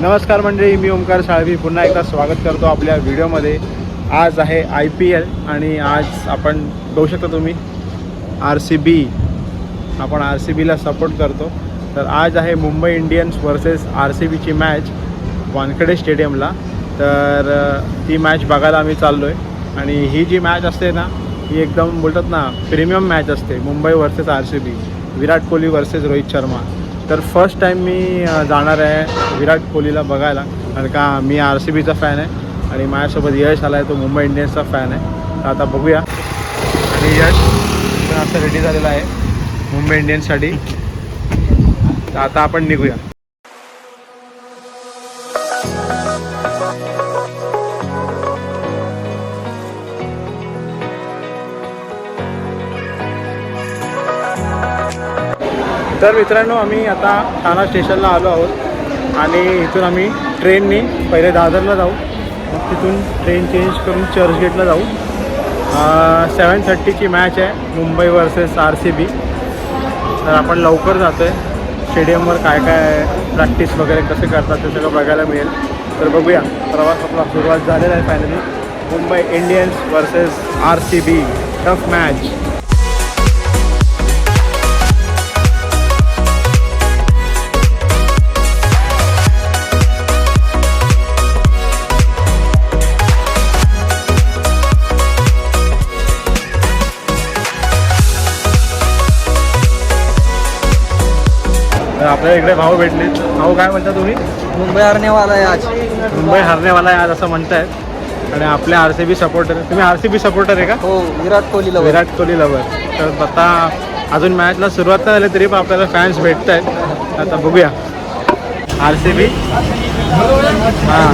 नमस्कार मंडळी, मी ओमकार साळवी पुन्हा एकदा स्वागत करतो आपल्या व्हिडिओमध्ये. आज आहे IPL आणि आज आपण बघू शकता तुम्ही RCB, आपण RCBला सपोर्ट करतो. तर आज आहे मुंबई इंडियन्स वर्सेस RCBची मॅच वानखेडे स्टेडियमला. तर ती मॅच बघायला आम्ही चाललो आहे आणि ही जी मॅच असते ना, ही एकदम बोलतात ना प्रीमियम मॅच असते. Mumbai versus RCB, Virat Kohli versus Rohit Sharma. तर फर्स्ट टाईम मी जाणार आहे विराट कोहलीला बघायला, कारण का मी RCBचा फॅन आहे आणि माझ्यासोबत यश आला आहे, तो मुंबई इंडियन्सचा फॅन आहे. तर आता बघूया. आणि यश पण असं रेडी झालेला आहे मुंबई इंडियन्ससाठी. तर आता आपण निघूया. तर मित्रांनो, आम्ही आता ठाणा स्टेशनला आलो आहोत आणि इथून आम्ही ट्रेनने पहिले दादरला जाऊ, मग तिथून ट्रेन चेंज करून चर्चगेटला जाऊ. 7:30ची मॅच आहे मुंबई वर्सेस RCB. तर आपण लवकर जातो आहे. स्टेडियमवर काय काय प्रॅक्टिस वगैरे कसे करतात ते सगळं बघायला मिळेल. तर बघूया. प्रवास आपला सुरुवात झालेला आहे finally. Mumbai Indians versus RCB, tough match. तर आपल्याला इकडे भाऊ भेटले. भाऊ काय म्हणता तुम्ही? मुंबई हरनेवाला आहे आज. मुंबई हरनेवाला आहे आज असं म्हणतायत. आणि आपले RCB सपोर्टर. तुम्ही RCB सपोर्टर आहे का? हो, विराट कोहली लवर. विराट कोहली लवर. तर आता अजून मॅचला सुरुवात नाही झाली तरी पण आपल्याला फॅन्स भेटत आहेत. आता बघूया. RCB हां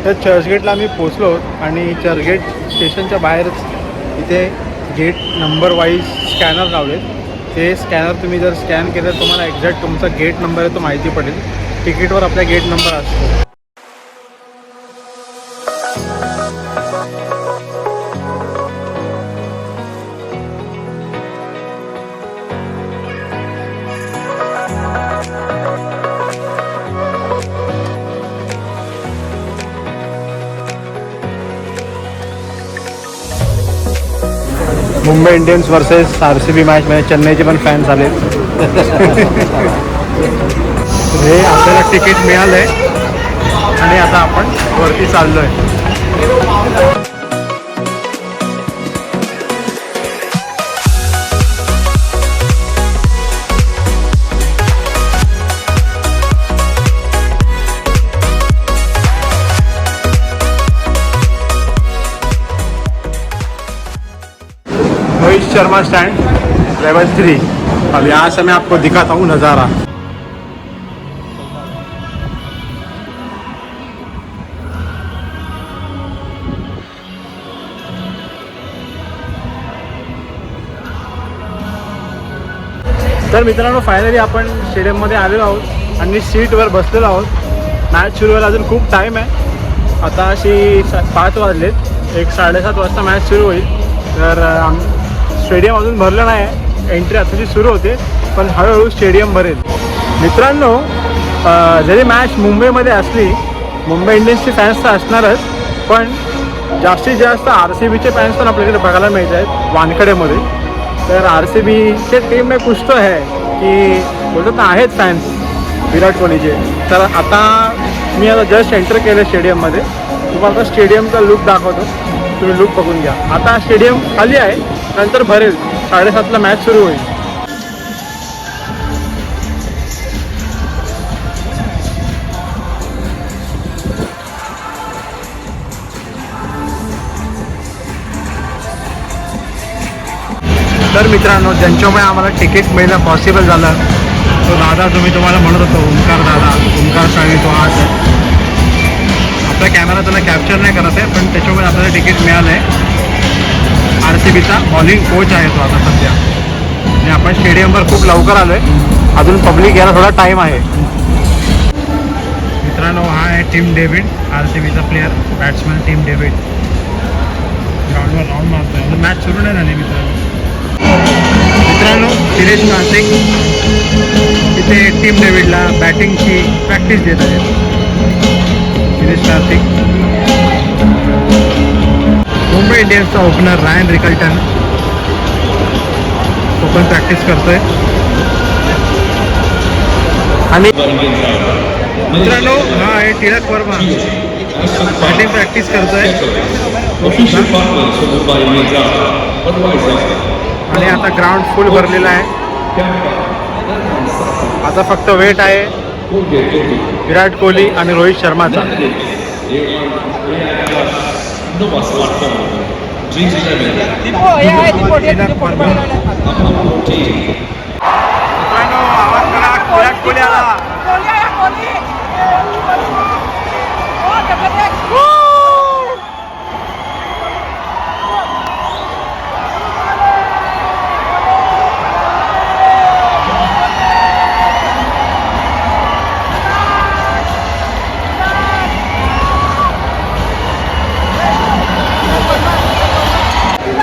तर चर्चगेटला आम्ही पोचलो आणि चर्चगेट स्टेशनच्या बाहेरच इथे गेट नंबर वाईज स्कॅनर लावलेत. ते स्कॅनर तुम्ही जर स्कॅन केलं तर तुम्हाला एक्झॅक्ट तुमचा गेट नंबर आहे तो माहिती पडेल. तिकीटवर आपला गेट नंबर असतो. मुंबई इंडियन्स वर्सेस RCB मॅचमध्ये चेन्नईचे पण फॅन्स आले. हे आपल्याला तिकीट मिळालं आहे आणि आता आपण वरती चाललो आहे. Rohit Sharma stand level 3. अब यहाँ से मैं आपको दिखाता हूँ नज़ारा. तर मित्रांनो, फायनली आपण स्टेडियममध्ये आलेलो आहोत आणि सीटवर बसलेलो आहोत. मॅच सुरू व्हायला अजून खूप टाईम आहे. आता अशी 5 वाजलेत. 1:30 वाजता मॅच सुरू होईल. तर स्टेडियम अजून भरलं नाही आहे. एंट्री आताची सुरू होते पण हळूहळू स्टेडियम भरेल. मित्रांनो, जरी मॅच मुंबईमध्ये असली, मुंबई इंडियन्सचे फॅन्स तर असणारच, पण जास्तीत जास्त RCBचे फॅन्स पण आपल्याकडे बघायला मिळत आहेत वानखेडेमध्ये. तर RCBचे टीम में कुछ तो है की बोलतात ना, आहेत फॅन्स विराट कोहलीचे. तर आता मी आता जस्ट एंटर केलं स्टेडियममध्ये. तुम्हाला स्टेडियमचा लुक दाखवतो, तुम्ही लुक बघून घ्या. आता स्टेडियम खाली आहे, नंतर भरेल. 7:30ला मॅच सुरू होईल. तर मित्रांनो, ज्यांच्यामुळे आम्हाला तिकीट मिळणं पॉसिबल झालं तो दादा, तुम्हाला म्हणत होतो ओमकार दादा, ओमकार साळवी, तो आज आहे. आपला कॅमेरा त्याला कॅप्चर नाही करत आहे, पण त्याच्यामुळे आपल्याला तिकीट मिळालं आहे. RCBचा बॉलिंग कोच आहे तो आता सध्या. आणि आपण स्टेडियमवर खूप लवकर आलो आहे. अजून पब्लिक यायला थोडा टाईम आहे. मित्रांनो, हा आहे टीम डेव्हिड, RCBचा प्लेयर, बॅट्समॅन टीम डेव्हिड. ग्राउंडवर राऊंड मारतोय. अजून मॅच सुरू नाही झाली मित्रांनो. शिरेश कार्तिक इथे टीम डेव्हिडला बॅटिंगची प्रॅक्टिस देत आहेत. शिरेश कार्तिक मुंबई इंडियन्सचा ओपनर रायन रिकल्टन ओपन प्रॅक्टिस करतोय. आणि मित्रांनो हा आहे टिळक वर्मा बॅटिंग प्रॅक्टिस करतोय. आणि आता ग्राउंड फुल भरलेला आहे. आता फक्त वेट आहे विराट कोहली आणि रोहित शर्माचा. मित्रांनो आवाज करा, विराट कोहली आला.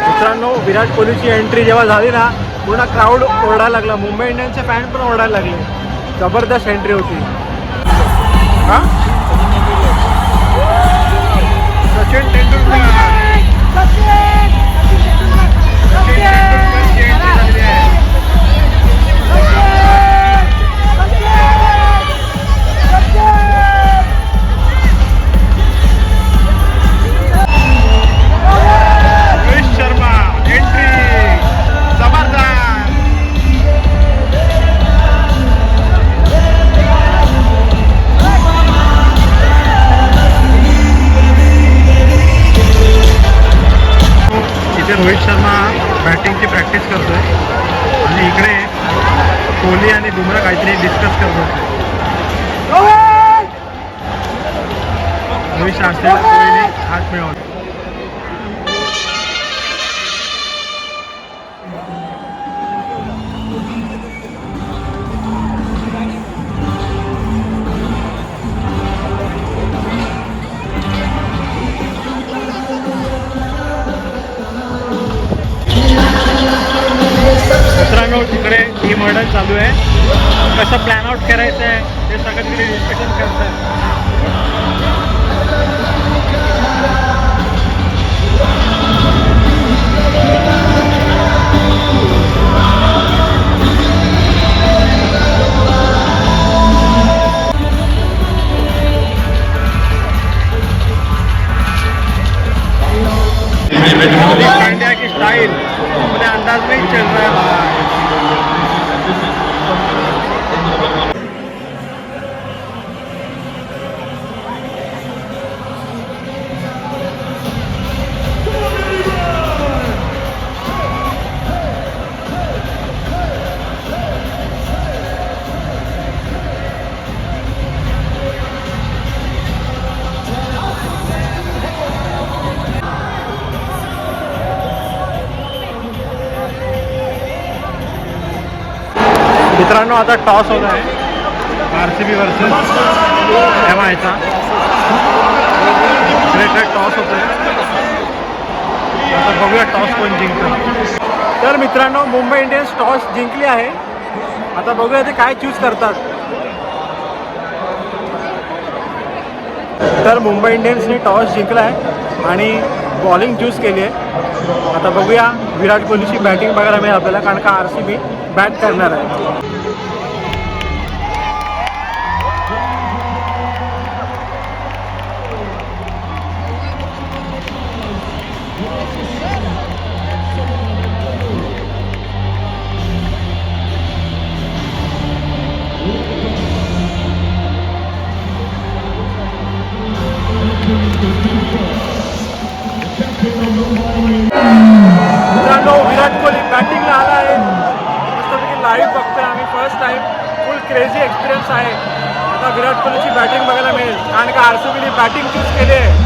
मित्रांनो विराट कोहलीची एंट्री जेव्हा झाली ना पूर्ण क्राऊड ओरडायला लागला. मुंबई इंडियन्सचे फॅन पण ओरडायला लागले. जबरदस्त एंट्री होती. हां सचिन तेंडुलकर रोहित शर्मा बॅटिंगची प्रॅक्टिस करतोय आणि इकडे कोहली आणि बुमरा काहीतरी डिस्कस करतोय. रोहित शास्त्री कोहलीने हात मिळवला. मित्रांनो तिकडे टीम ऑर्डर चालू आहे. कसं प्लॅन आउट करायचं आहे ते सगळं तिकडे डिस्कशन करत आहे. इंडिया की स्टाइल अपने अंदाज में ही चल रहा है. मित्रांनो आता टॉस होत आहे RCB वर्सेस MIचा. ग्रेट टॉस होतोय. आता बघूया टॉस कोण जिंकतं. तर मित्रांनो मुंबई इंडियन्स टॉस जिंकली आहे. आता बघूया ते काय चूज करतात. तर मुंबई इंडियन्सने टॉस जिंकला आहे आणि बॉलिंग चूज केली आहे. आता बघूया विराट कोहलीची बॅटिंग बघायला मिळेल आपल्याला कारण का RCB बॅट करणार आहे. मित्रांनो विराट कोहली बॅटिंगला आला आहे. मस्तपैकी लाईव्ह बघतोय आम्ही फर्स्ट टाइम. फुल क्रेझी एक्सपिरियन्स आहे. आता विराट कोहलीची बॅटिंग बघायला मिळेल कारण का RCBने बॅटिंग चूज केली आहे.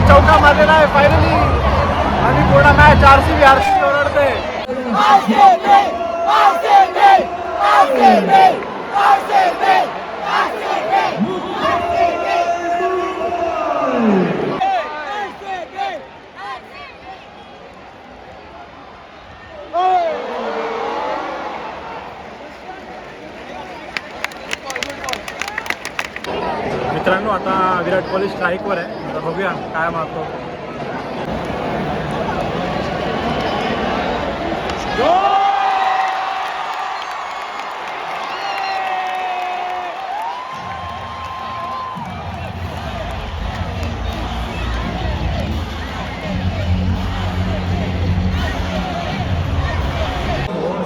चौका मारलेला आहे फायनली आणि पूर्ण मॅच आरसीबी ओरडते. मित्रांनो आता विराट कोहली स्ट्राईकवर आहे. आता बघूया काय मारतो.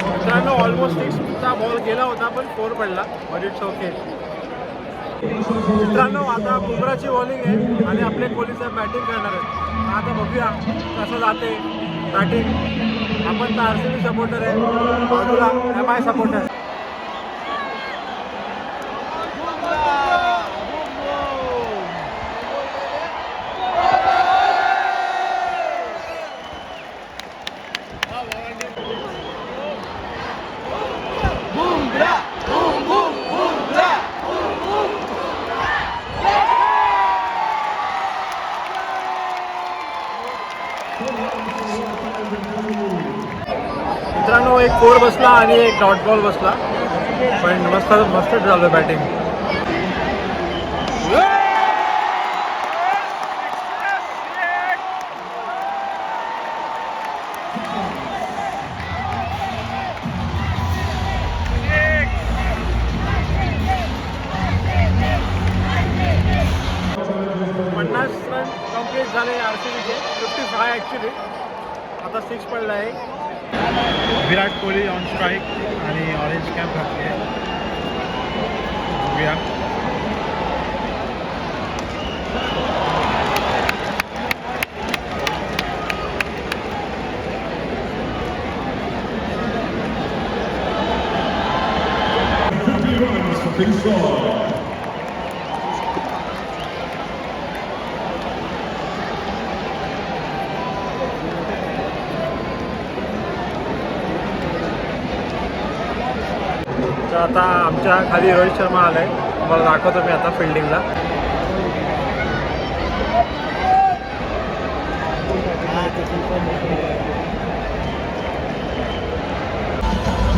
मित्रांनो ऑलमोस्ट 6चा बॉल गेला होता पण 4 पडला, बट इट्स ओके. मित्रांनो आता बुमराची बॉलिंग आहे आणि आपले कोहली साहेब बॅटिंग करणार आहेत. आता बघूया कसं जाते बॅटिंग. आपण तर आरसीबी सपोर्टर आहे, बाजूला MI सपोर्टर. मित्रांनो एक 4 बसला आणि एक डॉट बॉल बसला, पण मस्त झालं बॅटिंग. पन्नास रन कंप्लीट झाले आरसीबीचे, 55 ॲक्च्युली. आता 6 पडला आहे. विराट कोहली ऑन स्ट्राईक आणि ऑरेंज कॅप घातली आहे. बघूया. तर आता आमच्या खाली रोहित शर्मा आला आहे, तुम्हाला दाखवतो मी आता फिल्डिंगला.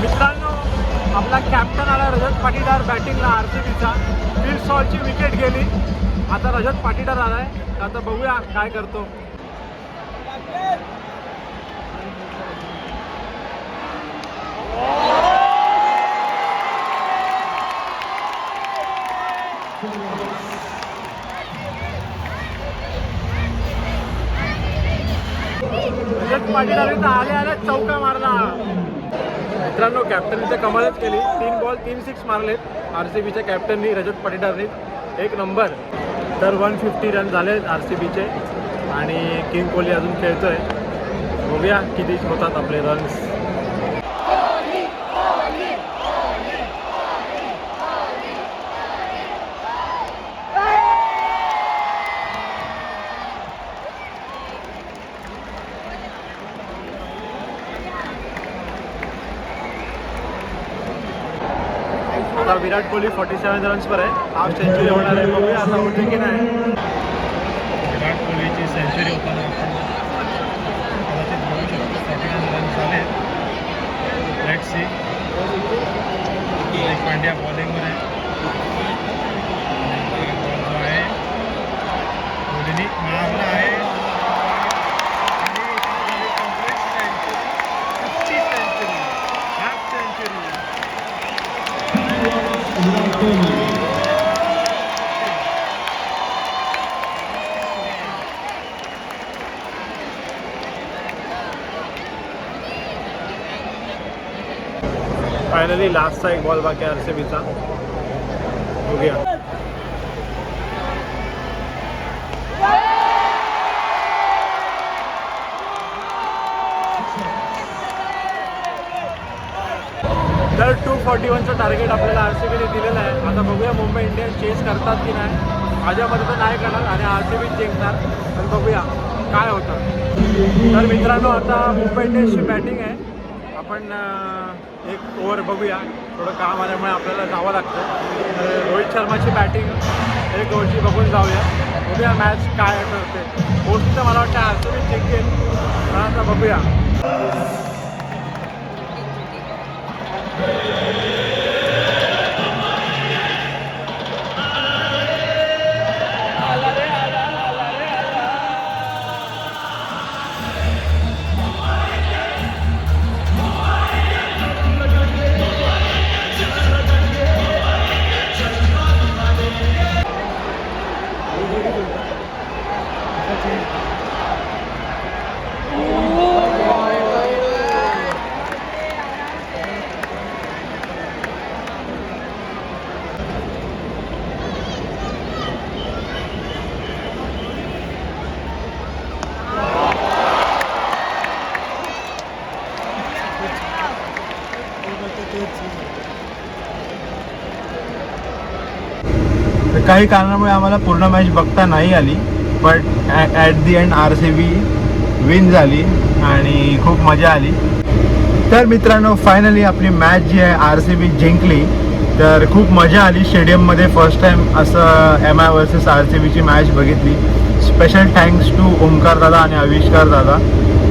मित्रांनो आपला कॅप्टन आला रजत पाटीदार बॅटिंगला आरसीबीचा. फिल सॉलची विकेट गेली. आता रजत पाटीदार आला आहे. आता बघूया काय करतो. रजत पाटीदार इथं आल्या चौका मारला. मित्रांनो कॅप्टनने तर कमालच केली. 3 बॉल 3 6 मारलेत आरसीबीच्या कॅप्टननी रजत पाटीदारनी. एक नंबर. तर 150 रन झालेत आरसीबीचे आणि किंग कोहली अजून खेळतोय. बघूया किती होतात आपले रन्स. आता विराट कोहली 47 रन्सवर आहे. हाफ सेंचुरी होणार आहे. बघूया आता होते की नाही. विराट कोहलीची सेंचुरी होताना आपण कदाचित बघू शकतो. 49 रन्स झाले. Let's see. हार्दिक पांड्या बॉलिंगवर आहे. बॉल जो आहे कोहलीने मारला आहे. फायनली लास्टचा एक बॉल बाकी आरसीबीचा. बघूया. तर 241चं टार्गेट आपल्याला आरसीबीने दिलेलं आहे. आता बघूया मुंबई इंडियन्स चेस करतात की नाही. माझ्या मते तर नाही करणार आणि RCB जिंकणार. पण बघूया काय होतं. तर मित्रांनो आता मुंबई इंडियन्सची बॅटिंग आहे. आपण एक ओव्हर बघूया. थोडं काम आल्यामुळे आपल्याला जावं लागतं. तर रोहित शर्माची बॅटिंग एक ओव्हरची बघून जाऊया. बघूया मॅच काय करते. मोस्टली तर मला वाटतं RCB जिंकेल. पण आता बघूया. तर काही कारणामुळे आम्हाला पूर्ण मॅच बघता नाही आली. But at the end RCB win झाली आणि खूप मजा आली. तर मित्रांनो फायनली आपली मॅच जी आहे RCB जिंकली. तर खूप मजा आली. स्टेडियममध्ये फर्स्ट टाईम असं MI वर्सेस RCBची मॅच बघितली. स्पेशल थँक्स टू ओमकार दादा आणि आविष्कार दादा,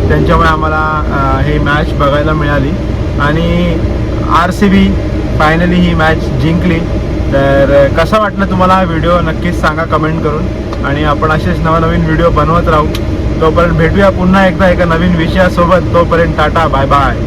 त्यांच्यामुळे आम्हाला ही मॅच बघायला मिळाली. आणि RCB फायनली ही मॅच जिंकली. तर कसा वाटला तुम्हाला हा व्हिडिओ नक्कीच सांगा कमेंट करून. आणि आपण असेच नवनवीन व्हिडिओ बनवत राहू. तोपर्यंत भेटूया पुन्हा एकदा एका नवीन विषयासोबत. तोपर्यंत टाटा बाय बाय.